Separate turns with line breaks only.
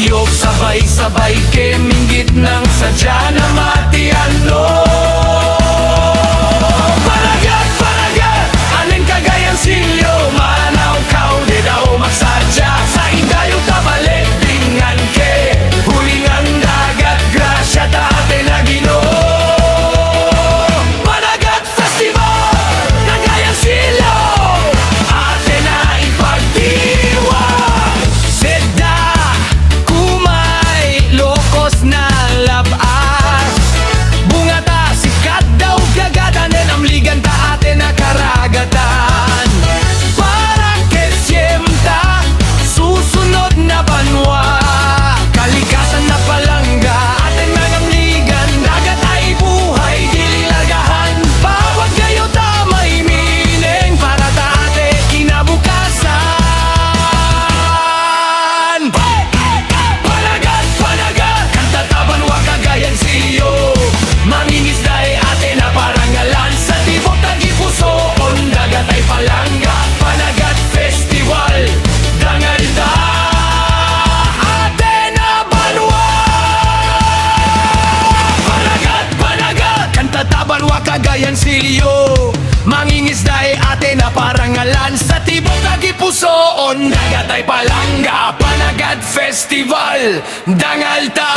Yog sabay-sabay ke minggit ng sadya na matiano. Panagat, panagat, alin kagayang silyo, manaw kaw di daw magsadya. Sa indayong tabalik dingan ke huling ang dagat, grasya ta ate na Ginoo. Panagat Festival, kagayang silyo, ate na ipagdiwang. Seda kumay lokos na labas, bunga ta sikat daw gagadanin, amligan ta ate na karagatan. Para kesyemta susunod na banwa, kalikasan na palangga atin mga amligan, dagat ay buhay dililagahan. Bawat kayo ta may meaning para ta ate kinabukasan. Panagat, panagat, kanta taban wa kagayang silyo, mangingisday ate na parangalan. Sa tibok tagipusoon, dagat ay palangga. Panagat Festival, dangal ta ate na banwa. Panagat, panagat, kanta taban wa kagayang silyo, mangingisday ate na parangalan. Sa tibok tagipusoon, dagat ay palangga. Panagat Festival, dangal ta.